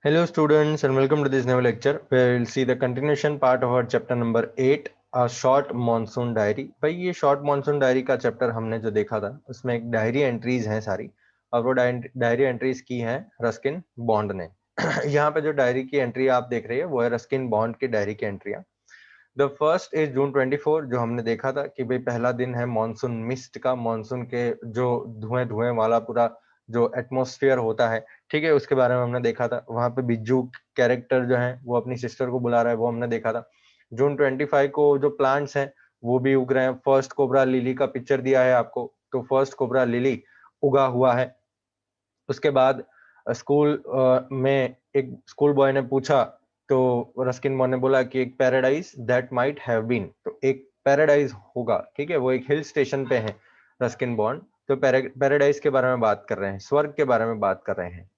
Hello students and welcome to this new lecture where we'll see the continuation part of our chapter number 8 a short monsoon diary। भाई ये short monsoon diary का chapter हमने जो देखा था उसमें एक डायरी एंट्रीज हैं सारी और वो डायरी एंट्रीज की हैं रस्किन बॉन्ड ने। यहाँ पे जो डायरी की एंट्री आप देख रहे हैं वो है रस्किन बॉन्ड की डायरी की एंट्रियाँ। द फर्स्ट इज जून 24 जो हमने देखा था कि भाई पहला दिन है मॉनसून मिस्ट का, मॉनसून के जो धुएं धुएं वाला पूरा जो एटमॉस्फेयर होता है, ठीक है, उसके बारे में हमने देखा था। वहां पे बिज्जू कैरेक्टर जो है वो अपनी सिस्टर को बुला रहा है, वो हमने देखा था। जून 25 को जो प्लांट्स हैं वो भी उग रहे हैं। फर्स्ट कोबरा लिली का पिक्चर दिया है आपको, तो फर्स्ट कोबरा लिली उगा हुआ है। उसके बाद स्कूल में एक स्कूल बॉय ने पूछा तो रस्किन बॉन्ड ने बोला कि एक paradise that might have been, तो एक पैराडाइज होगा, ठीक है, वो एक हिल स्टेशन पे है रस्किन बॉन्ड। तो पैराडाइज के बारे में बात कर रहे हैं, स्वर्ग के बारे में बात कर रहे हैं।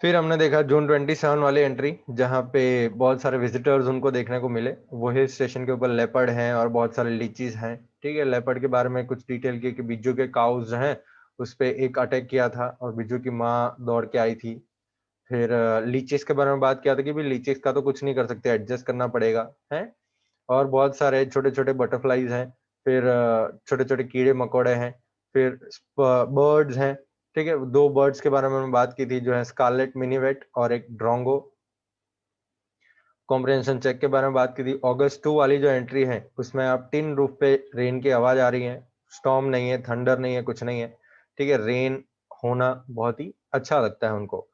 फिर हमने देखा जून 27 वाली एंट्री जहाँ पे बहुत सारे विजिटर्स उनको देखने को मिले। वो हिल स्टेशन के ऊपर लेपर्ड हैं और बहुत सारे लीचीज हैं, ठीक है। लेपर्ड के बारे में कुछ डिटेल की कि बिज्जू के काउज हैं उस पे एक अटैक किया था और बिज्जू की माँ दौड़ के आई थी। फिर लीचीज के बारे में बात किया था कि भाई लीचीज का तो कुछ नहीं कर सकते, एडजस्ट करना पड़ेगा है। और बहुत सारे छोटे छोटे बटरफ्लाईज हैं, फिर छोटे छोटे कीड़े मकोड़े हैं, फिर बर्ड्स हैं, ठीक है। दो बर्ड्स के बारे में मैंने बात की थी जो है स्कारलेट मिनीवेट और एक ड्रोंगो। कॉम्प्रिहेंशन चेक के बारे में बात की थी। अगस्त 2 वाली जो एंट्री है उसमें आप टिन रूफ पे रेन की आवाज आ रही है, स्टॉर्म नहीं है, थंडर नहीं है, कुछ नहीं है, ठीक है। रेन होना बहुत ही अच्छा लगता है उनको।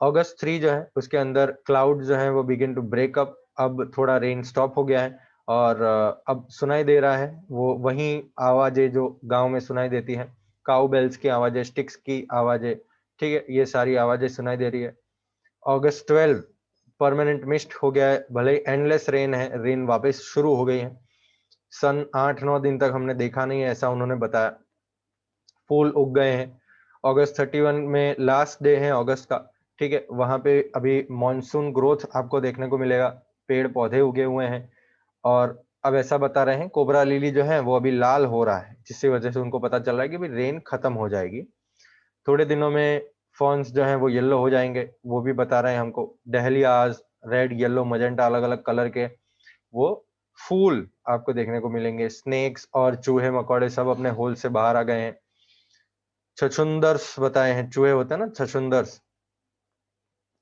अगस्त 3 जो है उसके अंदर क्लाउड जो है वो बिगिन टू ब्रेक अप, अब थोड़ा रेन स्टॉप हो गया है और अब सुनाई दे रहा है वो वही आवाजें जो गांव में सुनाई देती है, काउ बेल्स की आवाजें, स्टिक्स की आवाजें, ठीक है, ये सारी आवाजें सुनाई दे रही है। अगस्त 12 परमानेंट मिस्ट हो गया है, भले ही एंडलेस रेन है, रेन वापस शुरू हो गई है। सन 8-9 दिन तक हमने देखा नहीं है ऐसा उन्होंने बताया। फूल उग गए हैं। अगस्त 31 में लास्ट डे है अगस्त का, ठीक है, वहां पे अभी मॉनसून ग्रोथ आपको देखने को मिलेगा, पेड़ पौधे उगे हुए हैं। और अब ऐसा बता रहे हैं कोबरा लिली जो है वो अभी लाल हो रहा है, जिसकी वजह से उनको पता चल रहा है कि भाई रेन खत्म हो जाएगी थोड़े दिनों में। फॉन्स जो हैं वो येलो हो जाएंगे, वो भी बता रहे हैं हमको। डहलियाज रेड येलो मजेंटा अलग अलग कलर के वो फूल आपको देखने को मिलेंगे। स्नेक्स और चूहे मकोड़े सब अपने होल से बाहर आ गए हैं। छछुंदर्स बताए हैं, चूहे होते हैं ना छछुंदर्स।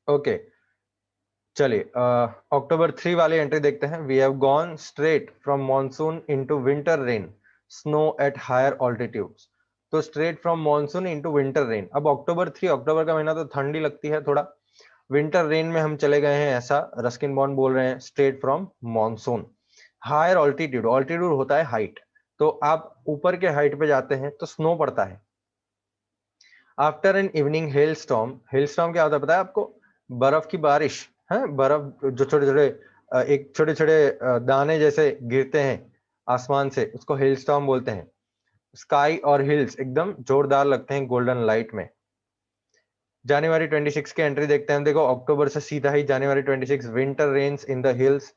ओके, चलिए अक्टूबर 3 वाली एंट्री देखते हैं। We have gone straight from monsoon into winter rain, snow at higher altitudes. तो straight from monsoon into winter rain. अब अक्टूबर 3, अक्टूबर का महीना तो ठंडी लगती है थोड़ा, विंटर रेन में हम चले गए हैं, ऐसा रस्किन बॉन्ड बोल रहे हैं। Straight from monsoon, higher altitude, altitude होता है हाइट, तो आप ऊपर के हाइट पे जाते हैं तो स्नो पड़ता है। After an evening hello storm, hello storm क्या होता है पता है आपको? बर्फ की बारिश है, बर्फ जो छोटे छोटे एक छोटे छोटे दाने जैसे गिरते हैं आसमान से, उसको हेल स्टॉर्म बोलते हैं। स्काई और हिल्स एकदम जोरदार लगते हैं गोल्डन लाइट में। जनवरी 26 की एंट्री देखते हैं। देखो अक्टूबर से सीधा ही January 26, winter rains in the hills,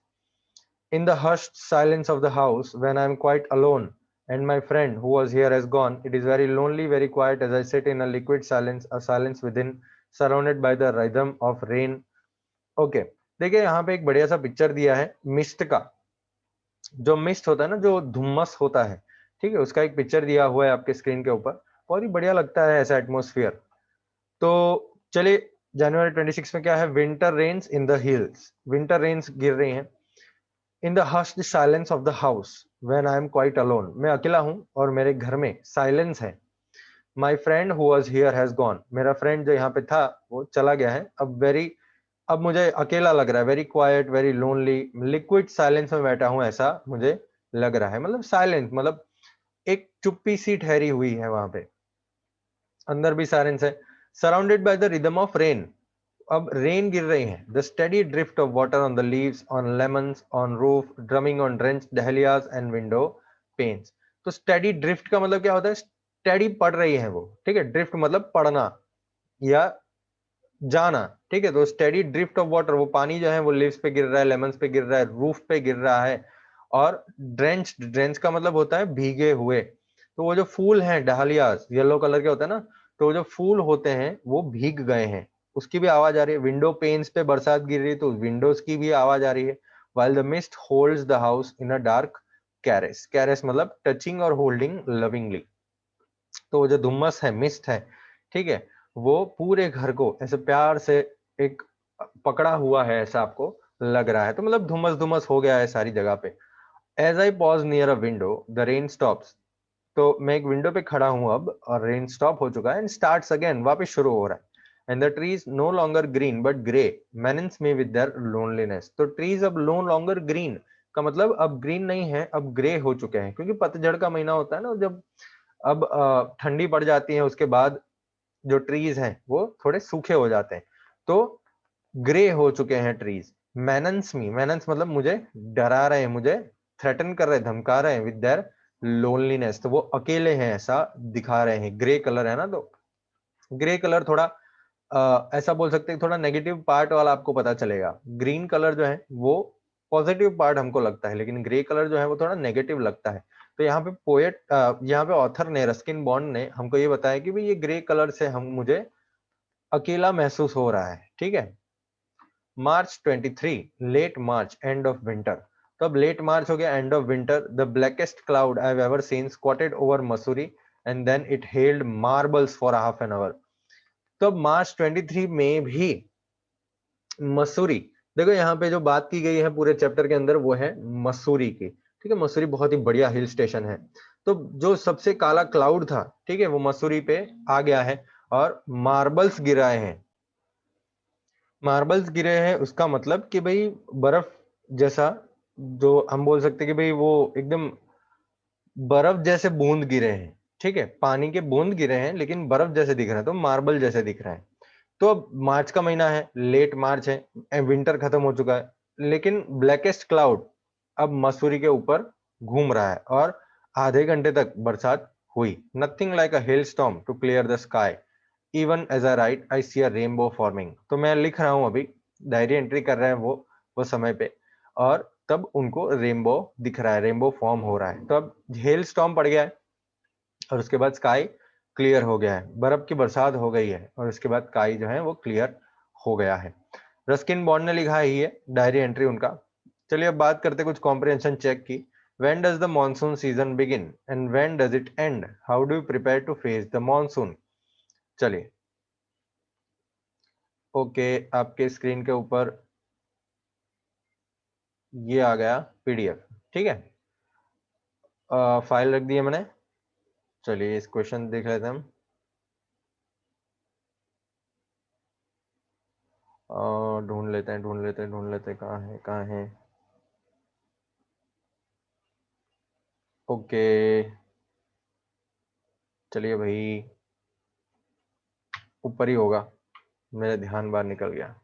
in the hushed silence of the house, when I am quite alone and my friend who was here has gone, it is very lonely, very quiet as I sit in a liquid silence, a silence within, surrounded by the rhythm of rain. Okay, देखिए यहाँ पे एक बढ़िया सा picture दिया है mist का। जो मिस्ट होता है ना, जो धुम्मस होता है, ठीक है, उसका एक पिक्चर दिया हुआ है आपके स्क्रीन के ऊपर। बहुत ही बढ़िया लगता है ऐसा एटमोस्फियर। तो चलिए, जनवरी 26 में क्या है? Winter rains in the hills, winter rains गिर रही हैं। In the hushed silence of the house when I am quite alone, मैं अकेला हूं और मेरे घर में साइलेंस है। My friend who was here has gone, मेरा फ्रेंड जो यहाँ पे था वो चला गया है। अब मुझे अकेला लग रहा है, very quite, very lonely, liquid silence में बैठा हूं ऐसा मुझे लग रहा है। मतलब साइलेंस मतलब एक चुप्पी सी ठहरी हुई है वहां पे, अंदर भी साइलेंस है। Surrounded by the rhythm of rain, अब रेन गिर रही है। The steady drift of water on the leaves, on lemons, on roof, drumming on drenched dahlias and window panes. तो स्टेडी ड्रिफ्ट का मतलब क्या होता है? स्टेडी पड़ रही है वो, ठीक है। ड्रिफ्ट मतलब पड़ना या जाना, ठीक है। तो स्टेडी ड्रिफ्ट ऑफ वाटर, वो पानी जो है वो लीव्स पे गिर रहा है, लेमन्स पे गिर रहा है, रूफ पे गिर रहा है। और ड्रेंच्ड, ड्रेंच का मतलब होता है भीगे हुए। तो वो जो फूल हैं डहलियाज येलो कलर के होते हैं ना, तो वो जो फूल होते हैं वो भीग गए हैं, उसकी भी आवाज आ रही है, विंडो पेन्स पे बरसात गिर रही है तो विंडोज की भी आवाज आ रही है। while the mist holds the house in a dark caress, caress मतलब टचिंग और होल्डिंग लविंगली। तो वो जो धुम्मस है, मिस्ट है, ठीक है, वो पूरे घर को ऐसे प्यार से एक पकड़ा हुआ है ऐसा आपको लग रहा है। तो मतलब धुम्मस धुम्मस हो गया है सारी जगह पे। As I pause near a window the rain stops, तो मैं एक विंडो पे खड़ा हूं अब और रेन स्टॉप हो चुका है, एंड स्टार्ट्स अगेन, वापस शुरू हो रहा है। And the trees no longer green but grey menaces me with their loneliness, तो ट्रीज अब नो लॉन्गर ग्रीन का मतलब अब ग्रीन नहीं है, अब ग्रे हो चुके हैं, क्योंकि पतझड़ का महीना होता है ना, जब अब ठंडी पड़ जाती है उसके बाद जो ट्रीज हैं वो थोड़े सूखे हो जाते हैं, तो ग्रे हो चुके हैं ट्रीज। मैनन्स मी, मैनन्स मतलब मुझे डरा रहे हैं, मुझे थ्रेटन कर रहे हैं, धमका रहे हैं विद देयर लोनलीनेस, तो वो अकेले हैं ऐसा दिखा रहे हैं। ग्रे कलर है ना, तो ग्रे कलर थोड़ा ऐसा बोल सकते हैं, थोड़ा नेगेटिव पार्ट वाला आपको पता चलेगा। ग्रीन कलर जो है वो पॉजिटिव पार्ट हमको लगता है, लेकिन ग्रे कलर जो है वो थोड़ा नेगेटिव लगता है। तो यहाँ पे पोएट, यहाँ पे ऑथर ने, रस्किन बॉन्ड ने हमको ये बताया कि भाई ये ग्रे कलर से हम मुझे अकेला महसूस हो रहा है, ठीक है। March 23, late March, end of winter, तो अब लेट मार्च हो गया, end of winter, the blackest cloud I have ever seen squatted over Mussoorie and then it hailed marbles for half an hour. तो अब मार्च 23 में भी मसूरी, देखो यहाँ पे जो बात की गई है पूरे चैप्टर के अंदर वो है मसूरी की, ठीक है। मसूरी बहुत ही बढ़िया हिल स्टेशन है। तो जो सबसे काला क्लाउड था, ठीक है, वो मसूरी पे आ गया है और मार्बल्स गिराए हैं। मार्बल्स गिरे हैं उसका मतलब कि भाई बर्फ जैसा, जो हम बोल सकते हैं कि भाई वो एकदम बर्फ जैसे बूंद गिरे हैं, ठीक है, पानी के बूंद गिरे हैं लेकिन बर्फ जैसे दिख रहे हैं, तो मार्बल जैसे दिख रहे हैं। तो अब मार्च का महीना है, लेट मार्च है, विंटर खत्म हो चुका है, लेकिन ब्लैकेस्ट क्लाउड अब मसूरी के ऊपर घूम रहा है और आधे घंटे तक बरसात हुई। Nothing like a hailstorm to clear the sky, even as I write I see a rainbow forming. तो मैं लिख रहा हूं अभी, डायरी एंट्री कर रहे हैं वो समय पे, और तब उनको रेनबो दिख रहा है, रेनबो फॉर्म हो रहा है। तो अब हेल स्टॉर्म पड़ गया है और उसके बाद स्काई क्लियर हो गया है, बर्फ की बरसात हो गई है और उसके बाद स्काई जो है वो क्लियर हो गया है। रस्किन बॉन्ड ने लिखा है ये डायरी एंट्री उनका। चलिए अब बात करते कुछ कॉम्प्रिहेंशन चेक की। When does the monsoon season begin and when does it end? How do you prepare to face the monsoon? चलिए, ओके, आपके स्क्रीन के ऊपर ये आ गया पीडीएफ, ठीक है, फाइल रख दी है मैंने। चलिए इस क्वेश्चन देख लेते हैं हम। ढूंढ लेते हैं कहाँ है। ओके, चलिए भाई, ऊपर ही होगा, मेरा ध्यान बाहर निकल गया।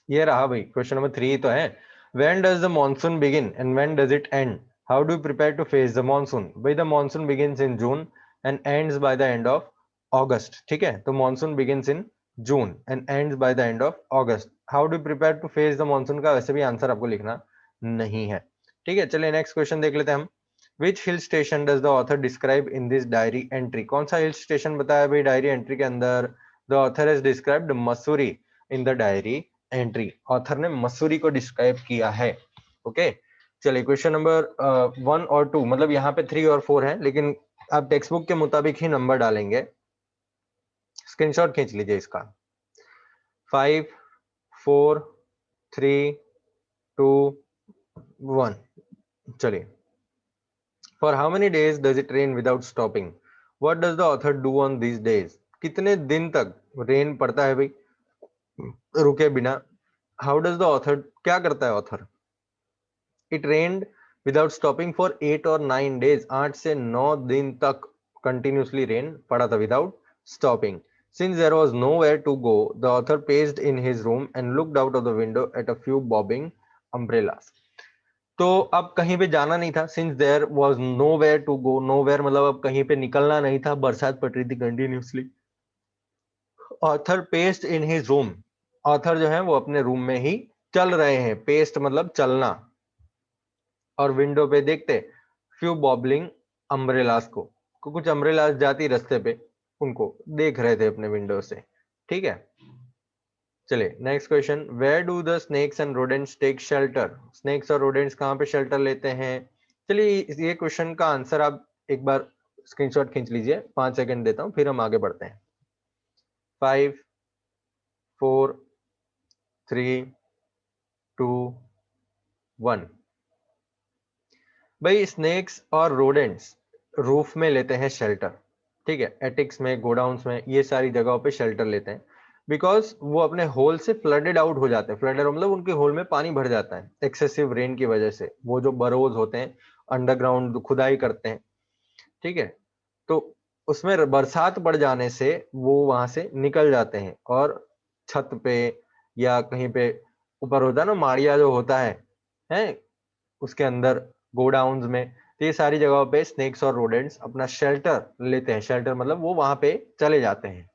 ये रहा भाई, क्वेश्चन नंबर 3 तो है। When does the monsoon begin and when does it end? How do you prepare to face the monsoon? भाई the monsoon begins in June and ends by the end of August, ठीक है। तो monsoon begins in June and ends by the end of August. How do you prepare to face the monsoon का वैसे भी answer आपको लिखना नहीं है, ठीक है। चलिए नेक्स्ट क्वेश्चन देख लेते हैं हम। Which hill station does the author describe in this diary entry? कौन सा हिल स्टेशन बताया भाई डायरी एंट्री के अंदर? The author has described Mussoorie in the diary entry, author ने मसूरी को डिस्क्राइब किया है। ओके, चलिए क्वेश्चन नंबर 1 और 2, मतलब यहाँ पे 3 और 4 है, लेकिन आप टेक्स्ट बुक के मुताबिक ही नंबर डालेंगे। स्क्रीनशॉट खींच लीजिए इसका। 5 4 3 2 1। चलिए, for how many days does it rain without stopping? What does the author do on these days? कितने दिन तक रेन पड़ता है भाई रुके बिना? हाउ डज द ऑथर, क्या करता है author? It rained without stopping for 8 or 9 days. 8 से 9 दिन तक continuously rain पड़ा था without stopping. Since there was nowhere to go, the author paced in his room and looked out of the window at a few bobbing umbrellas. तो अब कहीं पे जाना नहीं था, since there was nowhere to go, nowhere मतलब अब कहीं पे निकलना नहीं था, बरसात पड़ रही थी continuously. Author paste in his room, author जो है वो अपने रूम में ही चल रहे हैं, पेस्ट मतलब चलना, और विंडो पे देखते फ्यू बॉबलिंग अम्ब्रेलास को, कुछ अम्ब्रेलास जाती रास्ते पे, उनको देख रहे थे अपने विंडो से, ठीक है, चलिए next question, where do the snakes and rodents take shelter? Snakes और रोडेंट्स कहाँ पे शेल्टर लेते हैं? चलिए ये क्वेश्चन का आंसर आप एक बार स्क्रीनशॉट खींच लीजिए, 5 सेकंड देता हूं, फिर हम आगे बढ़ते हैं। 5 4 3 2 1। भाई स्नेक्स और रोडेंट्स रूफ में लेते हैं शेल्टर, ठीक है, एटिक्स में, गोडाउन्स में, ये सारी जगहों पे शेल्टर लेते हैं बिकॉज वो अपने होल से फ्लडेड आउट हो जाते हैं। फ्लडेड मतलब उनके होल में पानी भर जाता है एक्सेसिव रेन की वजह से। वो जो बरोज होते हैं, अंडरग्राउंड खुदाई करते हैं, ठीक है, तो उसमें बरसात पड़ जाने से वो वहां से निकल जाते हैं और छत पे या कहीं पे ऊपर होता है ना, माड़िया जो होता है उसके अंदर, गोडाउन्स में, तो ये सारी जगहों पे स्नेक्स और रोडेंट्स अपना शेल्टर लेते हैं। शेल्टर मतलब वो वहां पे चले जाते हैं।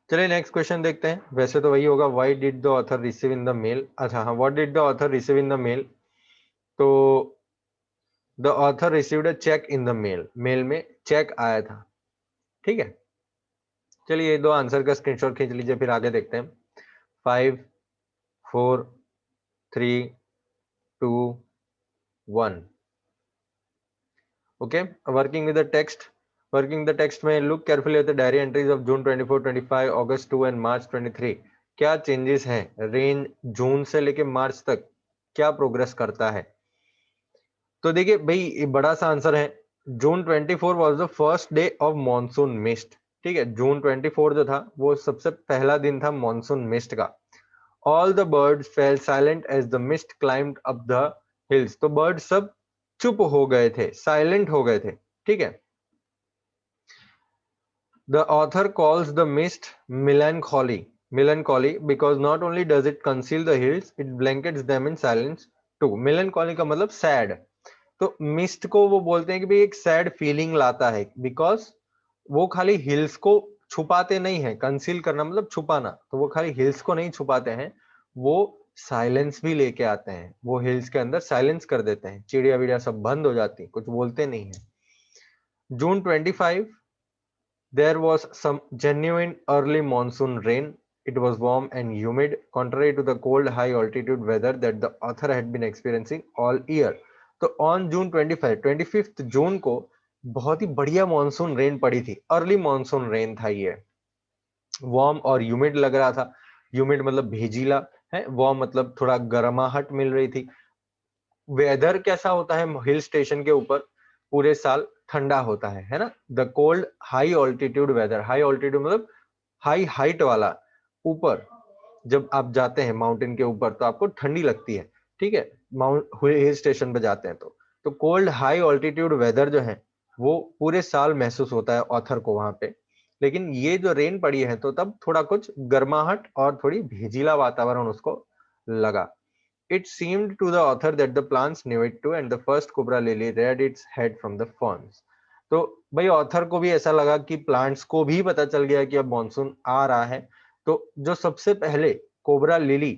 चलिए नेक्स्ट क्वेश्चन देखते हैं। वैसे तो वही होगा, why did the author receive in the mail. अच्छा हाँ, what did the author receive in the mail? तो the author received a cheque in the mail. Mail में चेक आया था, ठीक है। चलिए ये दो आंसर का स्क्रीनशॉट खींच लीजिए, फिर आगे देखते हैं। 5 4 3 2 1। Okay, working with the text. Working the text में look carefully at the diary entries of June 24 25 August 2 and March 23। क्या चेंजेस हैं? रेंज जून से लेके मार्च तक क्या प्रोग्रेस करता है? तो देखिए भाई, ये बड़ा सा आंसर है। जून 24 was the first day of monsoon mist, ठीक है। जून 24 जो था वो सबसे पहला दिन था मॉनसून मिस्ट का। All the birds fell silent as the mist climbed up the hills. तो बर्ड सब चुप हो गए थे, साइलेंट हो गए थे, ठीक है। The author calls the mist melancholy. Melancholy because not only does it conceal the hills, it blankets them in silence too. Melancholy का मतलब sad. तो मिस्ट को वो बोलते हैं कि भाई एक सैड फीलिंग लाता है, बिकॉज वो खाली हिल्स को छुपाते नहीं है। कंसील करना मतलब छुपाना, तो वो खाली हिल्स को नहीं छुपाते हैं, वो साइलेंस भी लेके आते हैं। वो हिल्स के अंदर साइलेंस कर देते हैं, चिड़िया विड़िया सब बंद हो जाती, कुछ बोलते नहीं है। जून 25 there was some genuine early monsoon rain. It was warm and humid, contrary to the cold high altitude weather that the author had been experiencing all year. तो on June 25, 25th जून को बहुत ही बढ़िया मॉनसून रेन पड़ी थी। Early monsoon rain था ये। Warm और humid लग रहा था। ह्यूमिड मतलब भेजीला है, वार्म मतलब थोड़ा गर्माहट मिल रही थी। वेदर कैसा होता है हिल स्टेशन के ऊपर? पूरे साल ठंडा होता है ना। The cold high altitude weather. High altitude मतलब हाई हाइट वाला, ऊपर जब आप जाते हैं माउंटेन के ऊपर तो आपको ठंडी लगती है, ठीक है, माउंट हिल स्टेशन पे जाते हैं तो कोल्ड हाई ऑल्टीट्यूड वेदर जो है वो पूरे साल महसूस होता है ऑथर को वहां पे। लेकिन ये जो रेन पड़ी है तो तब थोड़ा कुछ गर्माहट और थोड़ी भेजीला वातावरण उसको लगा। It seemed to the author that the plants knew it too, and the first cobra lily reared its head from the ferns. तो भाई ऑथर को भी ऐसा लगा कि प्लांट्स को भी पता चल गया कि अब मॉनसून आ रहा है। तो जो सबसे पहले कोबरा लिली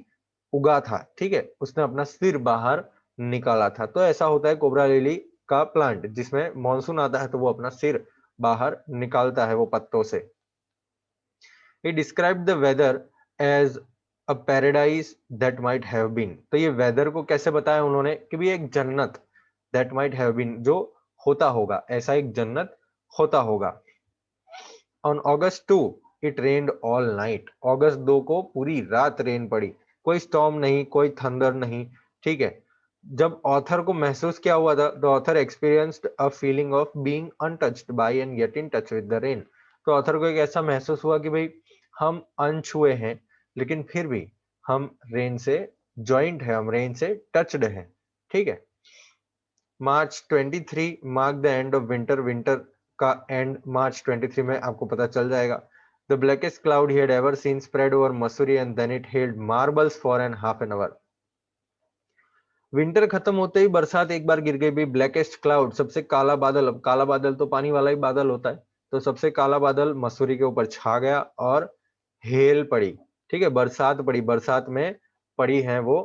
उगा था, ठीक है, उसने अपना सिर बाहर निकाला था। तो ऐसा होता है कोबरा लिली का प्लांट, जिसमें मॉनसून आता है तो वो अपना सिर बाहर निकालता है वो पत्तों से। He described the weather as a paradise that might have been. तो ये वेदर को कैसे बताया उन्होंने कि भी एक जन्नत, that might have been, जो होता होगा, ऐसा एक जन्नत होता होगा। On August 2 it rained all night. अगस्त 2 को पूरी रात रेन पड़ी, कोई स्टॉर्म नहीं, कोई थंडर नहीं, ठीक है। जब ऑथर को महसूस क्या हुआ था? The author experienced a feeling of being untouched by and get in touch with the rain. तो ऑथर को एक ऐसा महसूस हुआ कि भाई हम अनछुए हैं, लेकिन फिर भी हम रेन से जॉइंट है, हम रेन से टच्ड है, ठीक है। March 23 mark the end of winter. Winter का एंड मार्च 23 में आपको पता चल जाएगा। The blackest cloud he had ever seen spread over Mussoorie and then it hailed marbles for an half an hour. Winter खत्म होते ही बरसात एक बार गिर गई भी। ब्लैकेस्ट क्लाउड सबसे काला बादल, अब काला बादल तो पानी वाला ही बादल होता है, तो सबसे काला बादल मसूरी के ऊपर छा गया और हेल पड़ी, ठीक है, बरसात पड़ी। बरसात में पड़ी है वो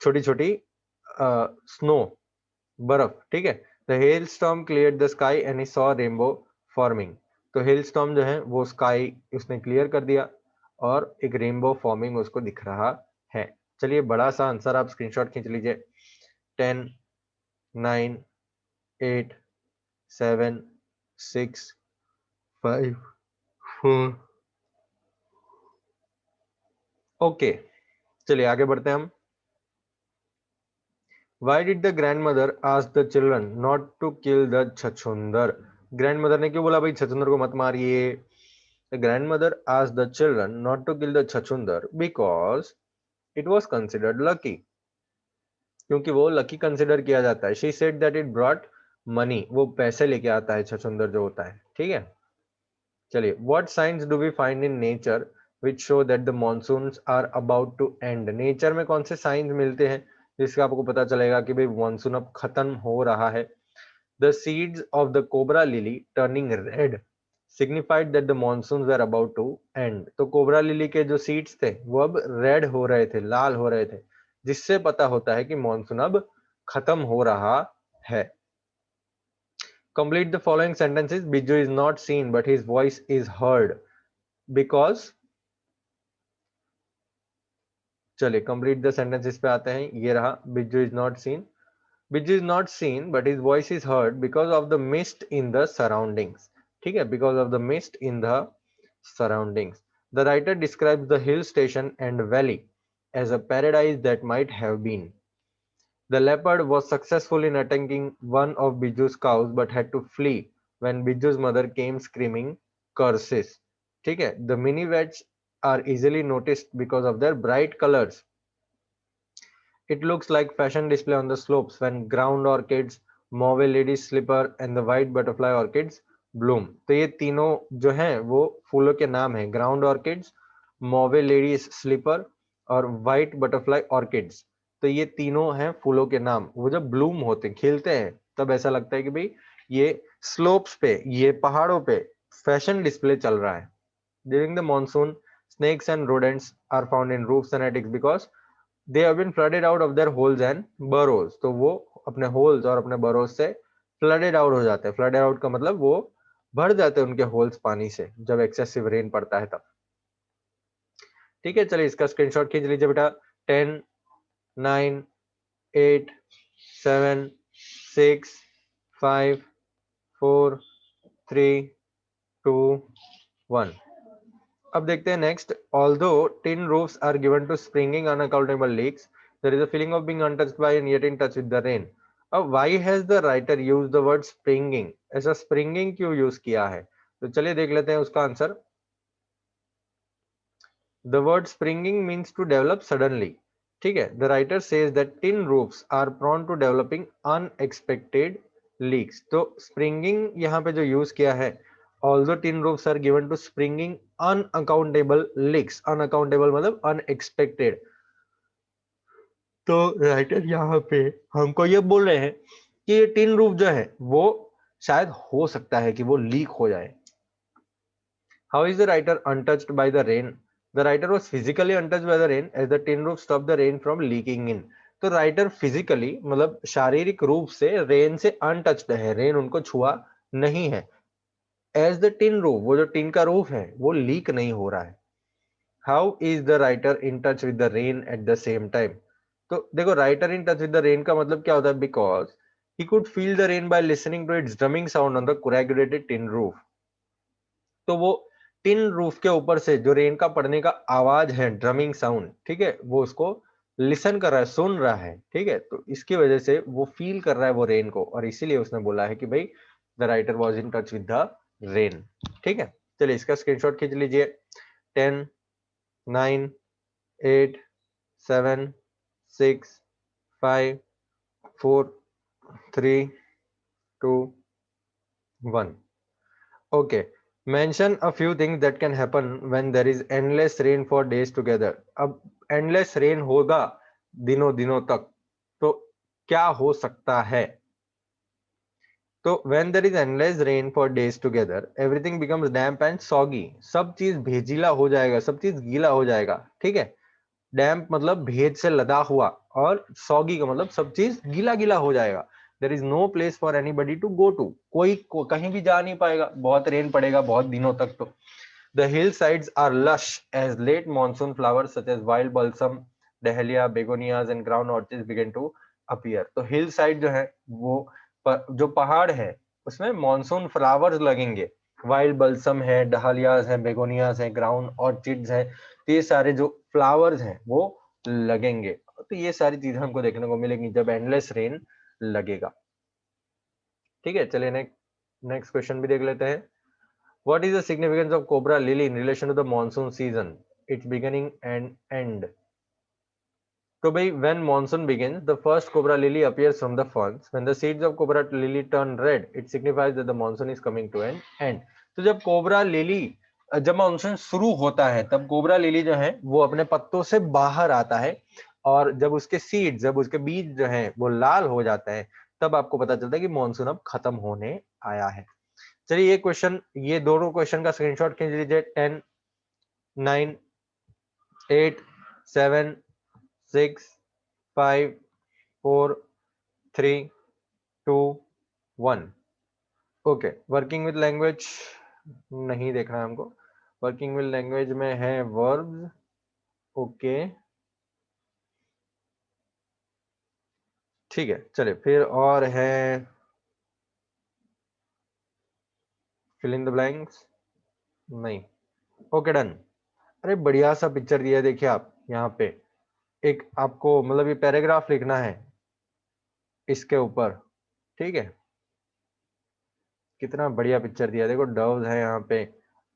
छोटी छोटी स्नो, बर्फ, ठीक है। The hell storm cleared the sky and he saw rainbow forming. तो हेल स्टॉर्म जो है वो स्काई उसने क्लियर कर दिया और एक रेनबो फॉर्मिंग उसको दिख रहा है। चलिए बड़ा सा आंसर आप स्क्रीनशॉट खींच लीजिए। 10 9 8 7 6 5 4। ओके चलिए आगे बढ़ते हैं हम। Why did the grandmother ask the children not to kill the छछूंदर? ग्रैंडमदर ने क्यों बोला भाई छछूंदर को मत मारिए? The grandmother asked the children not to kill the छछूंदर because it was considered lucky. क्योंकि वो लकी कंसिडर किया जाता है। She said that it brought money. वो पैसे लेके आता है छछूंदर जो होता है। ठीक है चलिए what signs do we find in nature which show that the monsoons are about to end? Nature में कौन से साइंस मिलते हैं जिससे आपको पता चलेगा कि भाई मानसून अब खत्म हो रहा है? The seeds of the cobra lily turning red signified that the monsoons were about to end. तो कोबरा लिली के जो सीड्स थे वो अब रेड हो रहे थे, लाल हो रहे थे, जिससे पता होता है कि मानसून अब खत्म हो रहा है। Complete the following sentences. Biju is not seen but his voice is heard because चलिए कंप्लीट द सेंटेंसेस पे आते हैं। ये रहा बिज्जू इज नॉट सीन। बिज्जू is not seen but his voice is heard because of the mist in the surroundings. ठीक है because of the mist in the surroundings. The writer describes the hill station and valley as a paradise that might have been. The leopard was successful in attacking one of Biju's cows but had to flee when Biju's mother came screaming curses. ठीक है the mini vets are easily noticed because of their bright colors. It looks like fashion display on the slopes when ground orchids, mauve lady's slipper and the white butterfly orchids bloom. तो ये तीनों जो हैं वो फूलों के नाम हैं, ग्राउंड ऑर्किड्स, मॉवे लेडीज स्लीपर और व्हाइट बटरफ्लाई ऑर्किड्स। तो ये तीनों हैं फूलों के नाम। वो जब ब्लूम होते खिलते हैं तब ऐसा लगता है कि भाई ये स्लोप्स पे, ये पहाड़ों पे फैशन डिस्प्ले चल रहा है। During the monsoon, snakes and rodents are found in roofs and attics because they have been flooded out of their holes and burrows. तो वो अपने होल्स और अपने burrows से flooded out हो जाते हैं। flooded out का मतलब वो भर जाते हैं उनके होल्स पानी से जब एक्सेसिव रेन पड़ता है तब। ठीक है चलिए इसका स्क्रीनशॉट खींच लीजिए बेटा। 10 9 8 7 6 5 4 3 2 1। अब देखते हैं next. Although tin roofs are given to springing unaccountable leaks, there is a feeling of being untouched by and yet in touch with the rain. अब why has the writer used the word springing? ऐसा springing क्यों use किया है? तो चलिए देख लेते हैं उसका answer. The word springing means to develop suddenly. ठीक है The writer says that tin roofs are prone to developing unexpected leaks. तो springing यहाँ पे जो यूज किया है, although tin roofs are given to springing unaccountable leaks. unaccountable मतलब unexpected. तो राइटर यहाँ पे हमको ये बोल रहे हैं कि ये टिन रूफ जो है वो शायद हो सकता है कि वो लीक हो जाए। How is the writer untouched by the rain? The writer was physically untouched by the rain as the tin roof stopped the rain from leaking in. तो राइटर फिजिकली मतलब शारीरिक रूप से रेन से अनटच्ड है, rain उनको छुआ नहीं है। एज द टिन रूफ, वो जो टिन का रूफ है वो लीक नहीं हो रहा है। How is the writer in touch with the rain at the same time? तो देखो writer in touch with the rain का मतलब क्या होता है? Because he could feel the rain by listening to its drumming sound on the corrugated tin roof. तो वो tin roof के ऊपर से जो रेन का पड़ने का आवाज है, ड्रमिंग साउंड, ठीक है, वो उसको लिसन कर रहा है, सुन रहा है। ठीक है तो इसकी वजह से वो फील कर रहा है वो रेन को, और इसीलिए उसने बोला है कि भाई the writer was in touch with the rain. ठीक है चलिए इसका स्क्रीनशॉट खींच लीजिए। 10 9 8 7 6 5 4 3 2 1। Okay. Mention a few things that can happen when there is endless rain for days together. अब endless rain होगा दिनों दिनों तक, तो क्या हो सकता है? तो when there is endless rain for days together, everything becomes damp and soggy. सब चीज भेजीला हो जाएगा, सब चीज गीला हो जाएगा। ठीक है डैम्प मतलब भेज से लदा हुआ, और सॉगी का मतलब सब चीज गीला गीला हो जाएगा। There is no place for anybody to go to, कोई कहीं भी जा नहीं पाएगा, बहुत रेन पड़ेगा बहुत दिनों तक। तो the hillsides are lush as late monsoon flowers such as wild balsam, dahlia, begonias and ground orchids begin to appear. तो हिल साइड जो है वो जो पहाड़ है उसमें मॉनसून फ्लावर्स लगेंगे, वाइल्ड बल्सम है, डहालियाज है, बेगोनियाज है, ग्राउंड ऑर्चिड्स है, तो ये सारे जो फ्लावर्स हैं वो लगेंगे। तो ये सारी चीजें हमको देखने को मिलेंगी जब एंडलेस रेन लगेगा। ठीक है, चलिए नेक्स्ट क्वेश्चन भी देख लेते हैं। What is the significance of cobra lily in relation to the monsoon season, its beginning and end. तो भाई when monsoon begins, the first cobra lily appears from the ferns. When the seeds of cobra lily turn red, it signifies that the monsoon is coming to an end. तो जब cobra lily, जब monsoon शुरू होता है तब cobra lily जो है वो अपने पत्तों से बाहर आता है, और जब उसके सीड्स, जब उसके बीज जो हैं वो लाल हो जाते हैं, तब आपको पता चलता है कि मानसून अब खत्म होने आया है। चलिए ये क्वेश्चन, ये दोनों क्वेश्चन का स्क्रीनशॉट खींच लीजिए। 10, 9, 8, 7, 6, 5, 4, 3, 2, 1। ओके, वर्किंग विद लैंग्वेज नहीं देखना है हमको, वर्किंग विद लैंग्वेज में है वर्ब्स। ओके ठीक है, चलिए फिर और है फिल इन द ब्लैंक्स, नहीं। Okay done. अरे बढ़िया सा पिक्चर दिया है, देखिए आप यहाँ पे एक आपको मतलब ये पैराग्राफ लिखना है इसके ऊपर, ठीक है। कितना बढ़िया पिक्चर दिया, देखो डव्स है यहाँ पे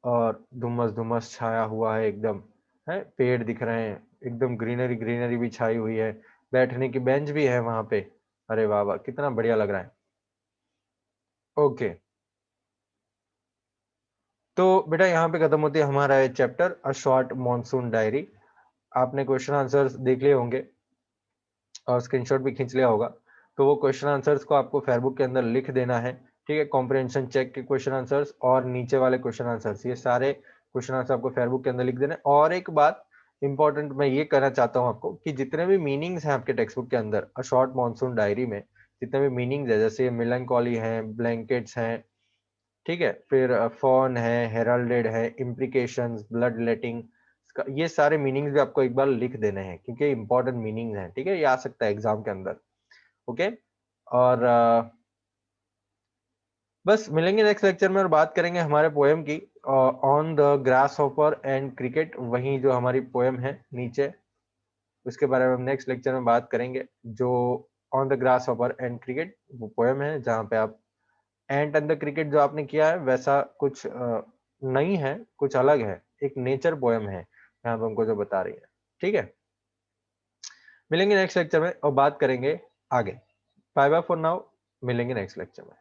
और धुम्मस धुम्मस छाया हुआ है एकदम, है पेड़ दिख रहे हैं एकदम, ग्रीनरी ग्रीनरी भी छाई हुई है, बैठने की बेंच भी है वहां पे। अरे वाह वाह, कितना बढ़िया लग रहा है। ओके, तो बेटा यहाँ पे खत्म होती है हमारा ये chapter a short monsoon diary. आपने क्वेश्चन आंसर्स देख लिए होंगे और स्क्रीनशॉट भी खींच लिया होगा, तो वो क्वेश्चन आंसर्स को आपको फेयरबुक के अंदर लिख देना है, ठीक है। कॉम्प्रिहेंशन चेक के क्वेश्चन आंसर्स और नीचे वाले क्वेश्चन आंसर्स, ये सारे क्वेश्चन आंसर आपको फेयरबुक के अंदर लिख देना है। और एक बात इंपॉर्टेंट मैं ये कहना चाहता हूँ आपको कि जितने भी मीनिंग्स हैं आपके टेक्स्ट बुक के अंदर अ शॉर्ट मॉनसून डायरी में, जितने भी मीनिंग्स है जैसे मिलनकॉली है, ब्लैंकेट्स हैं, ठीक है, फिर फॉन है, हेराल्डेड है, इम्प्लीकेशंस, ब्लड लेटिंग, ये सारे मीनिंग्स भी आपको एक बार लिख देने हैं क्योंकि इंपॉर्टेंट मीनिंग्स हैं, ठीक है, ये आ सकता है एग्जाम के अंदर। ओके, और बस मिलेंगे नेक्स्ट लेक्चर में और बात करेंगे हमारे पोएम की, on the grass hopper and cricket, वही जो हमारी पोएम है नीचे, उसके बारे में हम नेक्स्ट लेक्चर में बात करेंगे। जो on the grass hopper and cricket वो पोएम है जहाँ पे आप एंट एंड द क्रिकेट जो आपने किया है वैसा कुछ नहीं है, कुछ अलग है, एक नेचर पोएम है यहाँ पे हमको जो बता रही है, ठीक है। मिलेंगे नेक्स्ट लेक्चर में और बात करेंगे आगे। बाय बाय फॉर नाउ, मिलेंगे नेक्स्ट लेक्चर में।